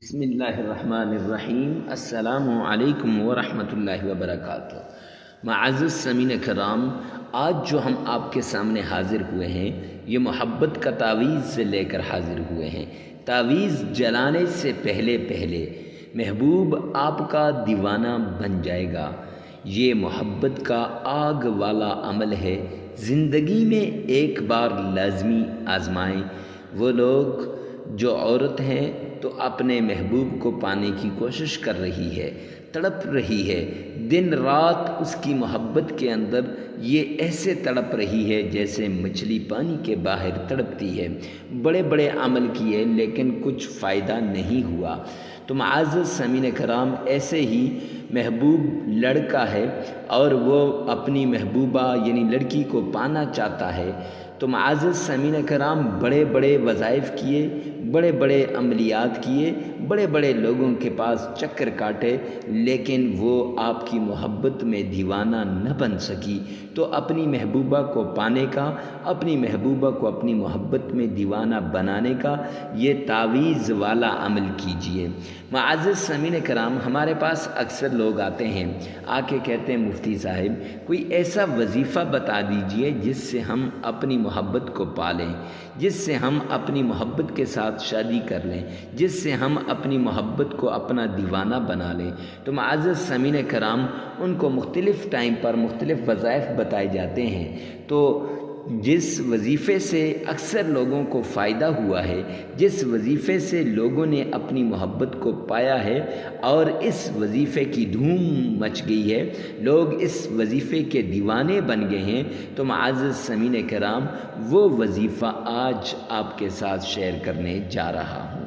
بسم اللہ الرحمن الرحیم۔ السلام علیکم ورحمۃ اللہ وبرکاتہ۔ معزز سامعین کرام، آج جو ہم آپ کے سامنے حاضر ہوئے ہیں یہ محبت کا تعویذ سے لے کر حاضر ہوئے ہیں۔ تعویذ جلانے سے پہلے محبوب آپ کا دیوانہ بن جائے گا۔ یہ محبت کا آگ والا عمل ہے، زندگی میں ایک بار لازمی آزمائیں۔ وہ لوگ جو عورت ہیں تو اپنے محبوب کو پانے کی کوشش کر رہی ہے، تڑپ رہی ہے، دن رات اس کی محبت کے اندر یہ ایسے تڑپ رہی ہے جیسے مچھلی پانی کے باہر تڑپتی ہے۔ بڑے بڑے عمل کیے لیکن کچھ فائدہ نہیں ہوا۔ تو معزز سامعین کرام، ایسے ہی محبوب لڑکا ہے اور وہ اپنی محبوبہ یعنی لڑکی کو پانا چاہتا ہے، تو معزز سامعین کرام بڑے بڑے وظائف کیے، بڑے بڑے عملیات کیے، بڑے بڑے لوگوں کے پاس چکر کاٹے، لیکن وہ آپ کی محبت میں دیوانہ نہ بن سکی۔ تو اپنی محبوبہ کو پانے کا، اپنی محبوبہ کو اپنی محبت میں دیوانہ بنانے کا یہ تعویذ والا عمل کیجئے۔ معزز سامعین کرام، ہمارے پاس اکثر لوگ آتے ہیں، آ کے کہتے ہیں مفتی صاحب کوئی ایسا وظیفہ بتا دیجئے جس سے ہم اپنی محبت کو پالیں، جس سے ہم اپنی محبت کے ساتھ شادی کر لیں، جس سے ہم اپنی محبت کو اپنا دیوانہ بنا لیں۔ تو معزز سامعین کرام، ان کو مختلف ٹائم پر مختلف وظائف بتائے جاتے ہیں۔ تو جس وظیفے سے اکثر لوگوں کو فائدہ ہوا ہے، جس وظیفے سے لوگوں نے اپنی محبت کو پایا ہے اور اس وظیفے کی دھوم مچ گئی ہے، لوگ اس وظیفے کے دیوانے بن گئے ہیں، تو معزز سامعین کرام وہ وظیفہ آج آپ کے ساتھ شیئر کرنے جا رہا ہوں۔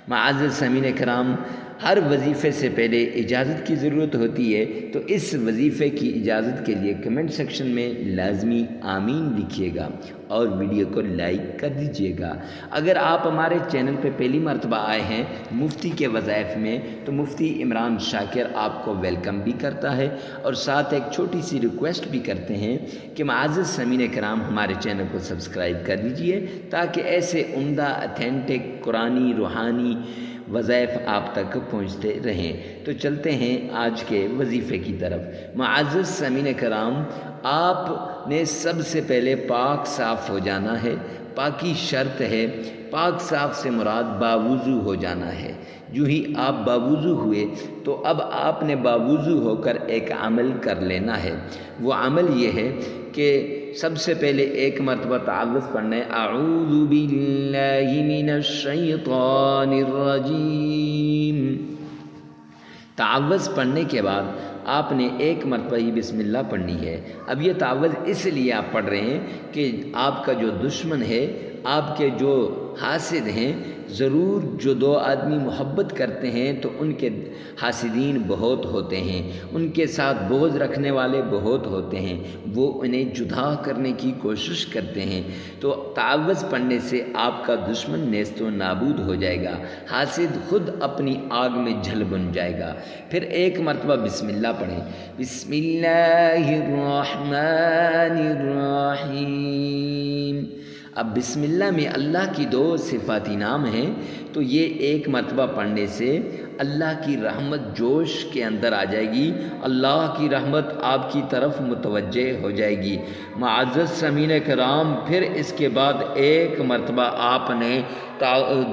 معزز سامعین کرام، ہر وظیفے سے پہلے اجازت کی ضرورت ہوتی ہے، تو اس وظیفے کی اجازت کے لیے کمنٹ سیکشن میں لازمی آمین لکھیے گا اور ویڈیو کو لائک کر دیجیے گا۔ اگر آپ ہمارے چینل پہ پہلی مرتبہ آئے ہیں مفتی کے وظائف میں، تو مفتی عمران شاکر آپ کو ویلکم بھی کرتا ہے اور ساتھ ایک چھوٹی سی ریکویسٹ بھی کرتے ہیں کہ معزز سامعین کرام ہمارے چینل کو سبسکرائب کر دیجیے تاکہ ایسے عمدہ اتھینٹک قرآنی روحانی وظائف آپ تک پہنچتے رہیں۔ تو چلتے ہیں آج کے وظیفے کی طرف۔ معزز سامعین کرام، آپ نے سب سے پہلے پاک صاف ہو جانا ہے۔ پاکی شرط ہے، پاک صاف سے مراد باوضو ہو جانا ہے۔ جو ہی آپ باوضو ہوئے تو اب آپ نے باوضو ہو کر ایک عمل کر لینا ہے۔ وہ عمل یہ ہے کہ سب سے پہلے ایک مرتبہ تعوذ پڑھنا ہے، اعوذ باللہ من الشیطان الرجیم۔ تعوذ پڑھنے کے بعد آپ نے ایک مرتبہ یہ بسم اللہ پڑھنی ہے۔ اب یہ تعوذ اس لیے آپ پڑھ رہے ہیں کہ آپ کا جو دشمن ہے، آپ کے جو حاسد ہیں، ضرور جو دو آدمی محبت کرتے ہیں تو ان کے حاسدین بہت ہوتے ہیں، ان کے ساتھ بغض رکھنے والے بہت ہوتے ہیں، وہ انہیں جدا کرنے کی کوشش کرتے ہیں۔ تو تعوذ پڑھنے سے آپ کا دشمن نیست و نابود ہو جائے گا، حاسد خود اپنی آگ میں جل بن جائے گا۔ پھر ایک مرتبہ بسم اللہ پڑھیں، بسم اللہ الرحمن الرحیم۔ اب بسم اللہ میں اللہ کی دو صفاتی نام ہیں، تو یہ ایک مرتبہ پڑھنے سے اللہ کی رحمت جوش کے اندر آ جائے گی، اللہ کی رحمت آپ کی طرف متوجہ ہو جائے گی۔ معزز سامعین کرام، پھر اس کے بعد ایک مرتبہ آپ نے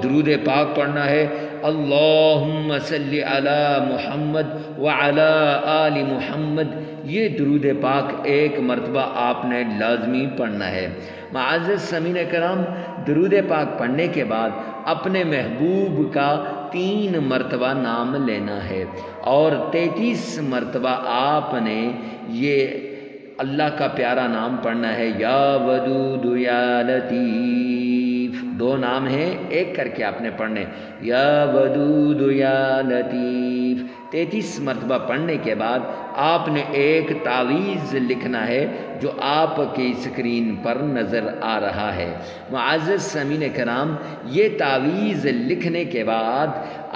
درود پاک پڑھنا ہے، اللہم صلی علی محمد وعلی آل محمد۔ یہ درود پاک ایک مرتبہ آپ نے لازمی پڑھنا ہے۔ معزز سامعین کرام، درود پاک پڑھنے کے بعد اپنے محبوب کا 3 مرتبہ نام لینا ہے اور 33 مرتبہ آپ نے یہ اللہ کا پیارا نام پڑھنا ہے، یا ودود یا لطیف۔ 2 نام ہیں، ایک کر کے آپ نے پڑھنے، یا ودود یا لطیف۔ 33 مرتبہ پڑھنے کے بعد آپ نے ایک تعویذ لکھنا ہے جو آپ کی اسکرین پر نظر آ رہا ہے۔ معزز سامعین کرام، یہ تعویذ لکھنے کے بعد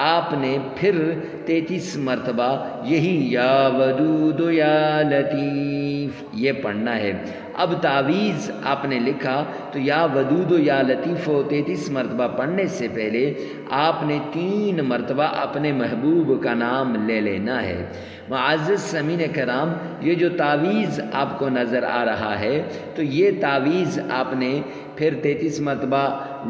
آپ نے پھر 33 مرتبہ یہی یا ودود یا لطیف یہ پڑھنا ہے۔ اب تعویذ آپ نے لکھا تو یا ودود یا لطیف 33 مرتبہ پڑھنے سے پہلے آپ نے 3 مرتبہ اپنے محبوب کا نام لے لینا ہے۔ معزز سامعین کرام، یہ جو تعویذ آپ کو نظر آ رہا ہے تو یہ تعویذ آپ نے پھر 33 مرتبہ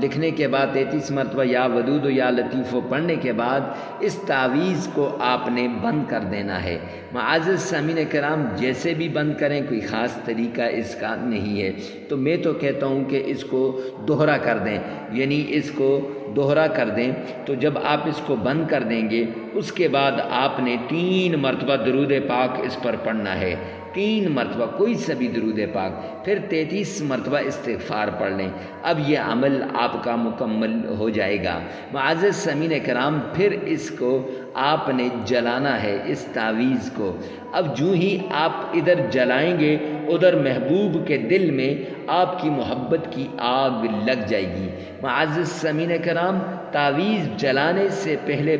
لکھنے کے بعد 33 مرتبہ یا ودود یا لطیف پڑھنے کے بعد اس تعویذ کو آپ نے بند کر دینا ہے۔ معزز سامعین کرام، جیسے بھی بند کریں، کوئی خاص طریقہ اس کا نہیں ہے، تو میں تو کہتا ہوں کہ اس کو دوہرا کر دیں، یعنی اس کو دوہرا کر دیں۔ تو جب آپ اس کو بند کر دیں گے اس کے بعد آپ نے 3 مرتبہ درود پاک اس پر پڑھنا ہے، 3 مرتبہ کوئی سا بھی درود پاک، پھر 33 مرتبہ استغفار پڑھ لیں۔ اب یہ عمل آپ کا مکمل ہو جائے گا۔ معزز سامعین کرام، پھر اس کو آپ نے جلانا ہے، اس تعویذ کو۔ اب جو ہی آپ ادھر جلائیں گے ادھر محبوب کے دل میں آپ کی محبت کی آگ لگ جائے گی۔ معزز سامعین کرام، تعویذ جلانے سے پہلے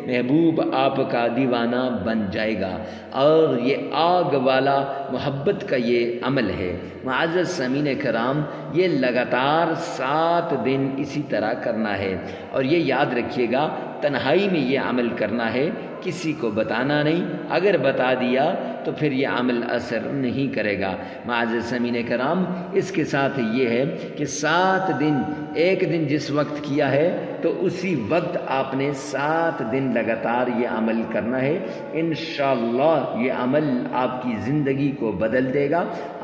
محبوب آپ کا دیوانہ بن جائے گا، اور یہ آگ والا محبت کا یہ عمل ہے۔ معزز سامعین کرام، یہ لگاتار 7 دن اسی طرح کرنا ہے، اور یہ یاد رکھیے گا تنہائی میں یہ عمل کرنا ہے، کسی کو بتانا نہیں، اگر بتا دیا تو پھر یہ عمل اثر نہیں کرے گا۔ معزز سامعین کرام، اس کے ساتھ یہ ہے کہ 7 دن، ایک دن جس وقت کیا ہے تو اسی وقت آپ نے 7 دن لگاتار یہ عمل کرنا ہے۔ انشاءاللہ یہ عمل آپ کی زندگی کو بدل دے گا،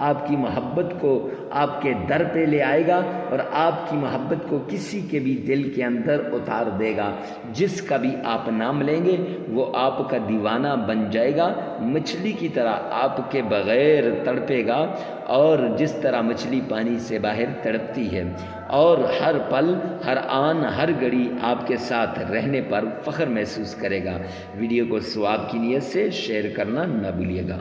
آپ کی محبت کو آپ کے در پہ لے آئے گا، اور آپ کی محبت کو کسی کے بھی دل کے اندر اتار دے گا۔ جس کا بھی آپ نام لیں گے وہ آپ کا دیوانہ بن جائے گا، مچھلی کی طرح آپ کے بغیر تڑپے گا، اور جس طرح مچھلی پانی سے باہر تڑپتی ہے، اور ہر پل، ہر آن، ہر گھڑی آپ کے ساتھ رہنے پر فخر محسوس کرے گا۔ ویڈیو کو ثواب کی نیت سے شیئر کرنا نہ بھولیے گا۔